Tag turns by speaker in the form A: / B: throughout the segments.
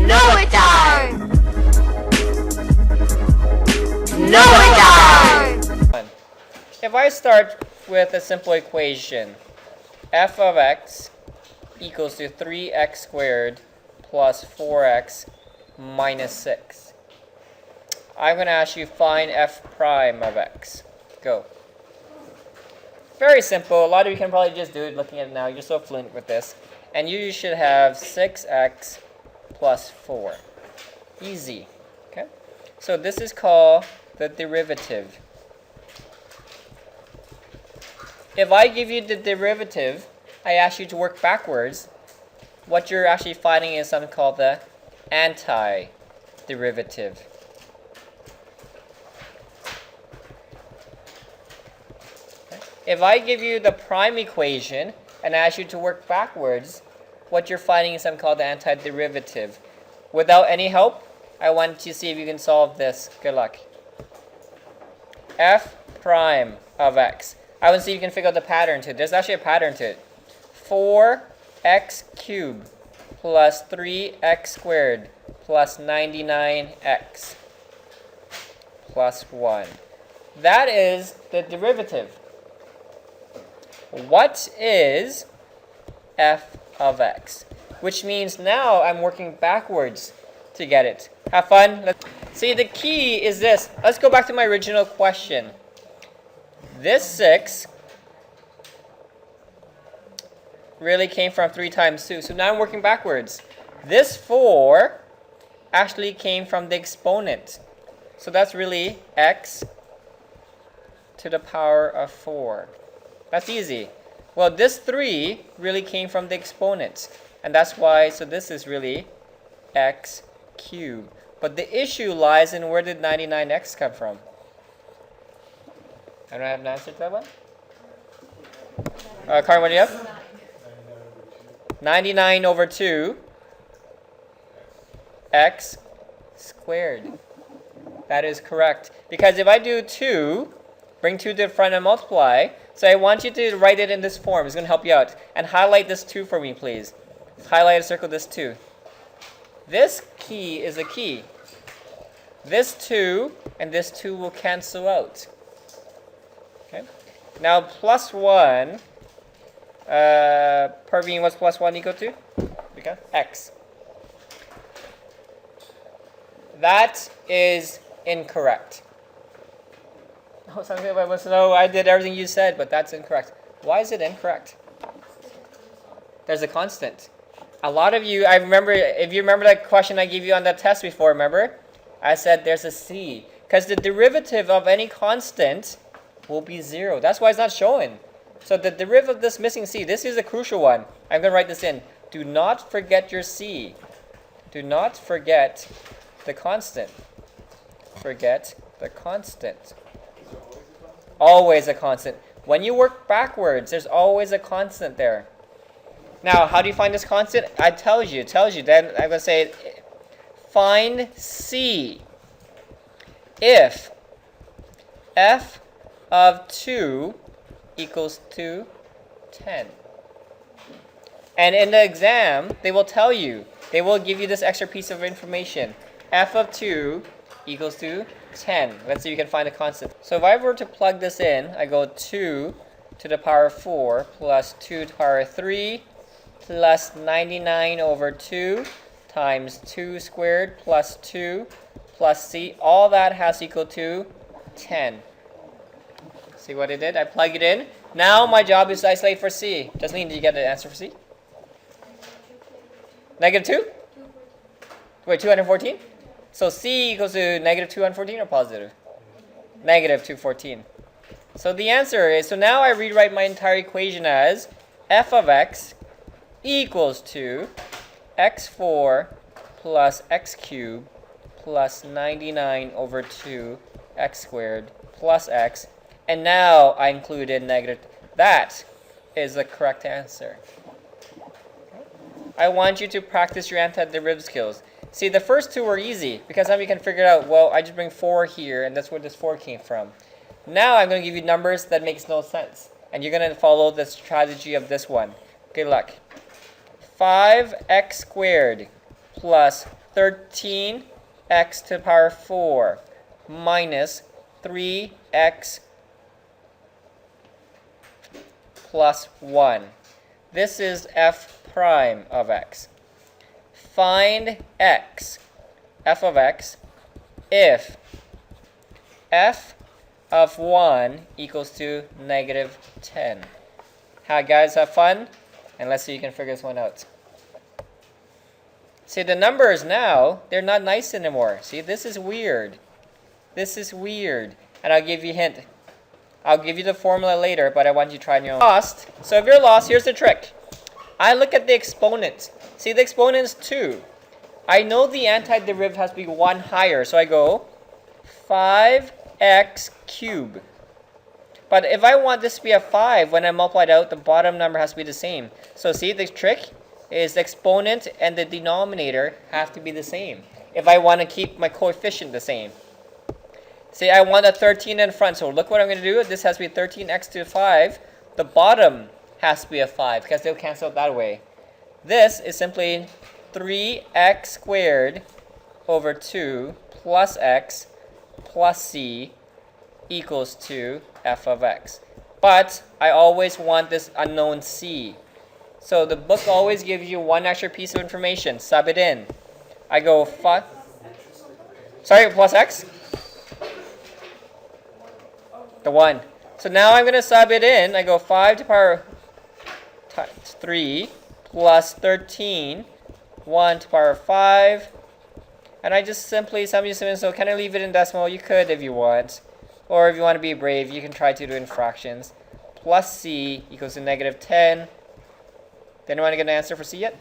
A: No, it don't! No, it don't!
B: If I start with a simple equation, f of x equals to 3x squared plus 4x minus 6. I'm going to ask you find f prime of x. Go. Very simple. A lot of you can probably just do it looking at it now. You're so fluent with this. And you should have 6x plus 4. Easy. Okay? So this is called the derivative. If I give you the derivative, I ask you to work backwards. What you're actually finding is something called the antiderivative. If I give you the prime equation and ask you to work backwards, what you're finding is something called the antiderivative. Without any help, I want to see if you can solve this. Good luck. F prime of x. I want to see if you can figure out the pattern to it. There's actually a pattern to it. 4x cubed plus 3x squared plus 99x plus 1. That is the derivative. What is f of x? Which means now I'm working backwards to get it. Have fun. See, the key is this. Let's go back to my original question. This 6 really came from 3 times 2. So now I'm working backwards. This 4 actually came from the exponent. So that's really x to the power of 4. That's easy. Well, this 3 really came from the exponent. And that's why, so this is really x cubed. But the issue lies in where did 99x come from? I don't have an answer to that one? Karan, what do you have? 99 over 2 x squared. That is correct. Because if I do 2, bring 2 to the front and multiply, so I want you to write it in this form. It's going to help you out. And highlight this 2 for me, please. Highlight and circle this 2. This key is a key. This 2 and this 2 will cancel out. Okay. Now plus 1, Parveen, what's plus 1 equal to? Okay. X. That is incorrect. Oh, something about no, I did everything you said, but that's incorrect. Why is it incorrect? There's a constant. A lot of you, I remember, if you remember that question I gave you on that test before, remember? I said there's a c. Because the derivative of any constant will be 0. That's why it's not showing. So the derivative of this missing c, this is a crucial one. I'm going to write this in. Do not forget your c. Do not forget the constant. Forget the constant. Always a constant. When you work backwards, there's always a constant there. Now, how do you find this constant? I tells you. Then I'm going to say, find c if f of 2 equals to 10. And in the exam, they will tell you, they will give you this extra piece of information. F of 2 equals to 10. Let's see if you can find a constant. So if I were to plug this in, I go 2 to the power 4 plus 2 to the power 3 plus 99 over 2 times 2 squared plus 2 plus c. All that has equal to 10. See what I did? I plug it in. Now my job is to isolate for c. Jasmine, did you get the answer for c? Negative 2? Wait, 214? So c equals to negative 214 or positive? Negative 214. So the answer is, so now I rewrite my entire equation as f of x equals to x4 plus x cubed plus 99 over 2 x squared plus x. And now I included negative. That is the correct answer. I want you to practice your antiderivative skills. See, the first 2 were easy because now you can figure it out, well, I just bring 4 here and that's where this 4 came from. Now I'm going to give you numbers that makes no sense. And you're going to follow the strategy of this one. Good luck. 5x squared plus 13x to the power 4 minus 3x plus 1. This is f prime of x. Find x, f of x, if f of 1 equals to negative 10. Hi guys, have fun? And let's see if you can figure this one out. See, the numbers now, they're not nice anymore. See, this is weird. This is weird. And I'll give you a hint. I'll give you the formula later, but I want you to try on your own. Lost. So if you're lost, here's the trick. I look at the exponent. See, the exponent is 2. I know the antiderivative has to be 1 higher, so I go 5x cubed. But if I want this to be a 5, when I multiply it out, the bottom number has to be the same. So see, the trick is the exponent and the denominator have to be the same if I want to keep my coefficient the same. See, I want a 13 in front, so look what I'm going to do. This has to be 13x to 5. The bottom has to be a 5 because they'll cancel out that way. This is simply 3x squared over 2 plus x plus c equals to f of x. But I always want this unknown c. So the book always gives you one extra piece of information. Sub it in. I go 5. Sorry, plus x? The 1. So now I'm going to sub it in. I go 5 to the power 3 plus 13, 1 to the power 5. And I just simply sum you in. So can I leave it in decimal? You could if you want. Or if you want to be brave, you can try to do it in fractions. Plus c equals to negative 10. Did anyone get an answer for c yet?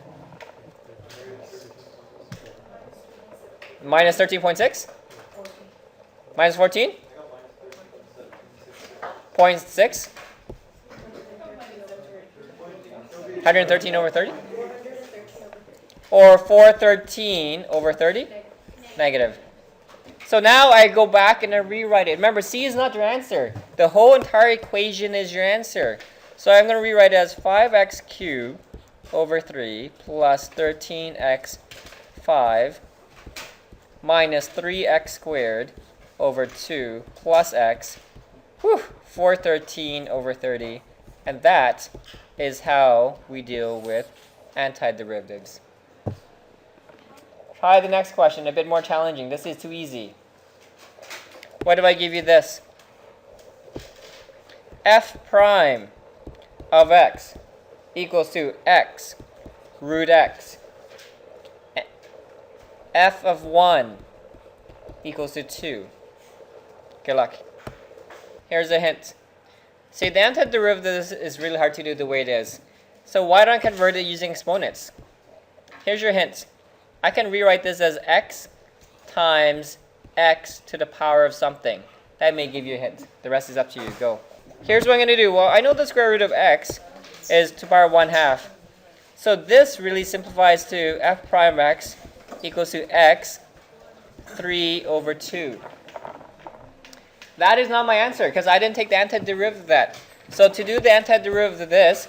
B: Minus 13.6? Minus 14? 0.6? 113 over 30? Or 413 over 30? Negative. So now I go back and I rewrite it. Remember, c is not your answer. The whole entire equation is your answer. So I'm going to rewrite it as 5x cubed over 3 plus 13x 5 minus 3x squared over 2 plus x, 413 over 30. And that is how we deal with antiderivatives. Try the next question, a bit more challenging. This is too easy. What if I give you this? F prime of x equals to x root x. F of 1 equals to 2. Good luck. Here's a hint. See, the antiderivative is really hard to do the way it is. So why don't I convert it using exponents? Here's your hint. I can rewrite this as x times x to the power of something. That may give you a hint. The rest is up to you. Go. Here's what I'm going to do. Well, I know the square root of x is to the power 1/2. So this really simplifies to f prime x equals to x 3 over 2. That is not my answer because I didn't take the antiderivative of that. So to do the antiderivative of this,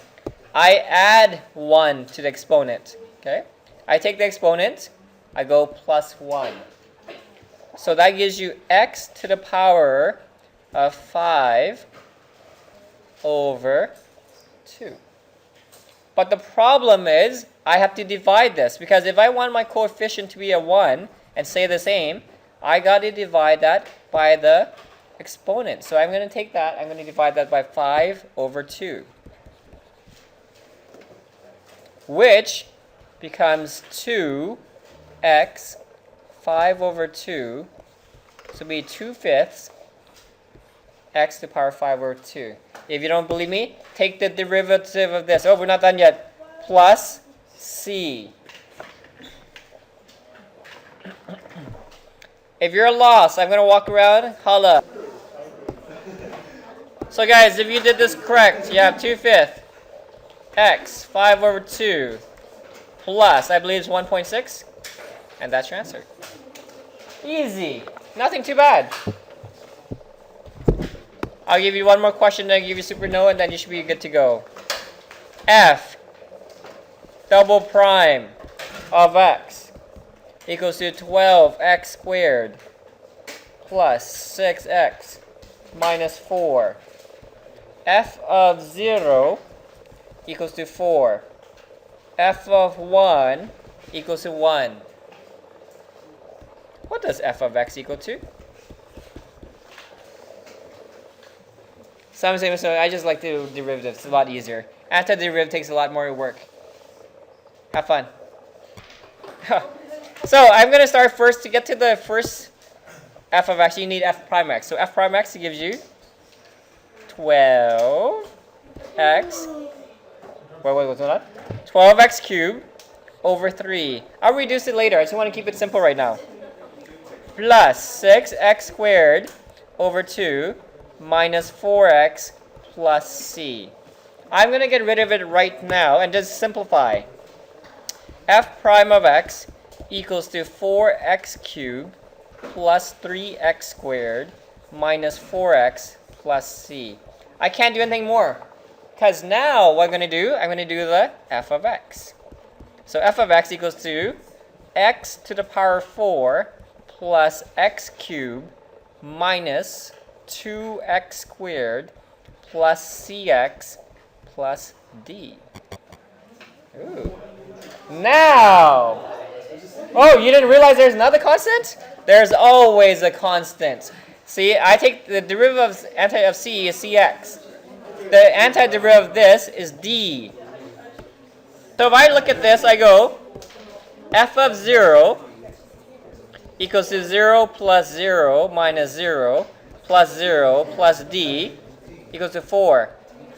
B: I add 1 to the exponent. Okay? I take the exponent, I go plus 1. So that gives you x to the power of 5 over 2. But the problem is I have to divide this because if I want my coefficient to be a 1 and stay the same, I got to divide that by the exponent. So I'm going to take that, I'm going to divide that by 5 over 2, which becomes 2x 5 over 2, so it'll be 2/5 x to the power 5 over 2. If you don't believe me, take the derivative of this. Oh, we're not done yet. Plus c. If you're lost, I'm going to walk around. Holla. So guys, if you did this correct, you have 2/5 x 5 over 2 plus, I believe it's 1.6. And that's your answer. Easy. Nothing too bad. I'll give you one more question, then I'll give you supernova, and then you should be good to go. F double prime of x equals to 12x squared plus 6x minus 4. F of 0 equals to 4. F of 1 equals to 1. What does f of x equal to? Some say, so I just like to do derivatives. It's a lot easier. Antiderivative takes a lot more work. Have fun. So I'm going to start first. To get to the first f of x, you need f prime x. So f prime x gives you 12x. What's that? 12x cubed over 3. I'll reduce it later. I just want to keep it simple right now. Plus 6x squared over 2 minus 4x plus c. I'm going to get rid of it right now and just simplify. F prime of x equals to 4x cubed plus 3x squared minus 4x plus c. I can't do anything more because now what I'm going to do, I'm going to do the f of x. So f of x equals to x to the power 4 plus x cubed minus 2x squared plus cx plus d. Ooh. Now, oh, you didn't realize there's another constant? There's always a constant. See, I take the derivative of c is cx. The antiderivative of this is d. So if I look at this, I go f of 0 equals to 0 plus 0 minus 0 plus 0 plus d equals to 4.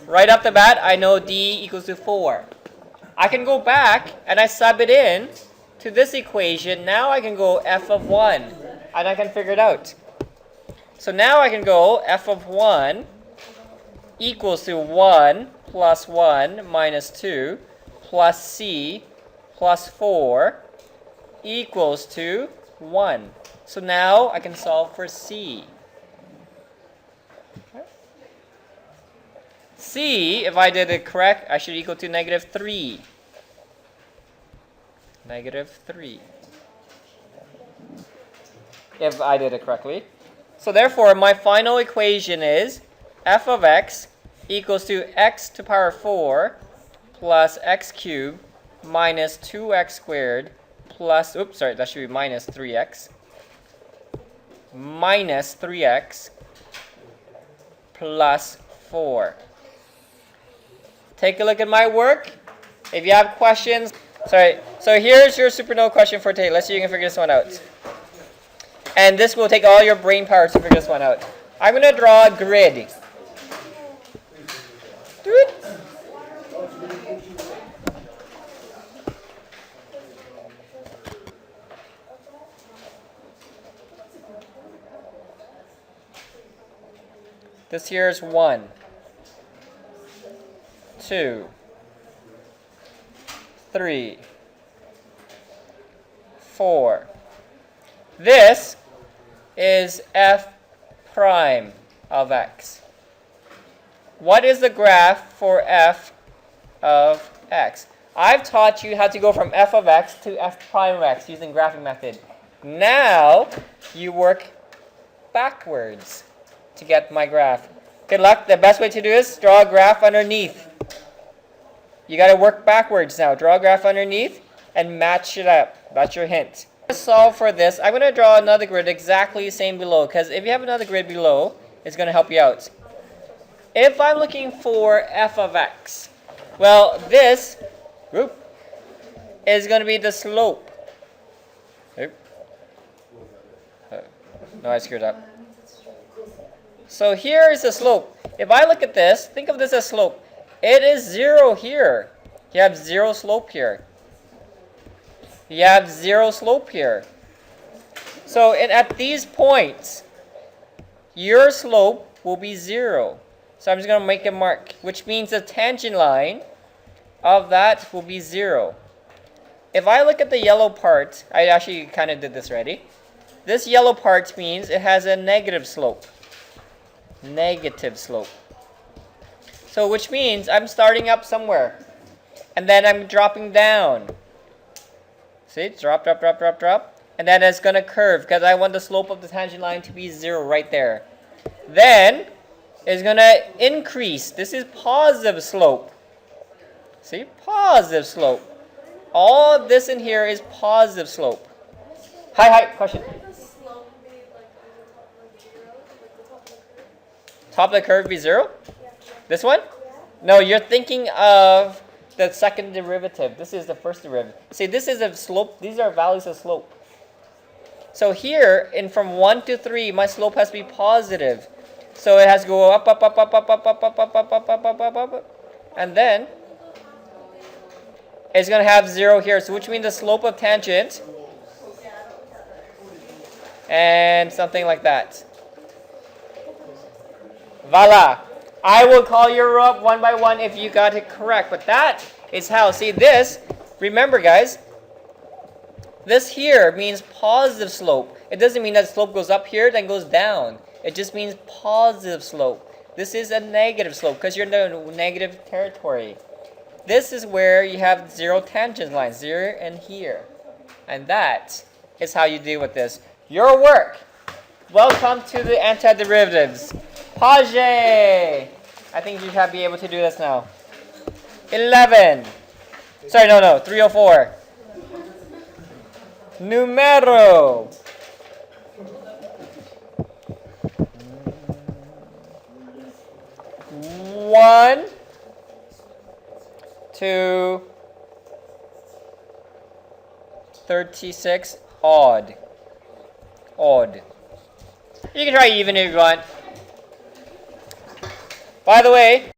B: Right off the bat, I know d equals to 4. I can go back and I sub it in to this equation. Now I can go f of 1 and I can figure it out. So now I can go f of 1 equals to 1 plus 1 minus 2 plus c plus 4 equals to 1. So now I can solve for c. C, if I did it correct, I should equal to negative 3. Negative 3. If I did it correctly. So therefore, my final equation is f of x equals to x to power 4 plus x cubed minus 2x squared plus, oops, sorry, that should be minus 3x. Minus 3x plus 4. Take a look at my work. If you have questions, sorry. So here's your supernova question for today. Let's see if you can figure this one out. And this will take all your brain power to figure this one out. I'm going to draw a grid. This here is 1, 2, 3, 4. This is f prime of x. What is the graph for f of x? I've taught you how to go from f of x to f prime of x using graphing method. Now you work backwards to get my graph. Good luck. The best way to do this, draw a graph underneath. You got to work backwards now. Draw a graph underneath and match it up. That's your hint. To solve for this, I'm going to draw another grid exactly the same below, because if you have another grid below, it's going to help you out. If I'm looking for f of x, well, this is going to be the slope. No, I screwed up. So here is the slope. If I look at this, think of this as slope. It is 0 here. You have 0 slope here. You have 0 slope here. So at these points, your slope will be 0. So I'm just going to make a mark, which means the tangent line of that will be 0. If I look at the yellow part, I actually kind of did this already. This yellow part means it has a negative slope. Negative slope. So which means I'm starting up somewhere. And then I'm dropping down. See? Drop, drop, drop, drop, drop. And then it's going to curve because I want the slope of the tangent line to be 0 right there. Then it's going to increase. This is positive slope. See? Positive slope. All of this in here is positive slope. Hi, question. Top of the curve be 0? This one? No, you're thinking of the second derivative. This is the first derivative. See, this is a slope. These are values of slope. So here, from 1 to 3, my slope has to be positive. So it has to go up, and then it's going to have 0 here, so which means the slope of tangent and something like that. Voila! I will call you up one by one if you got it correct, but that is how. See this, remember guys, this here means positive slope. It doesn't mean that slope goes up here, then goes down. It just means positive slope. This is a negative slope because you're in the negative territory. This is where you have 0 tangent lines, 0 and here. And that is how you deal with this. Your work. Welcome to the antiderivatives. Page. I think you should be able to do this now. 11. Sorry, no, 304. Numero. One, 2, 36, odd. Odd. You can try even if you want. By the way,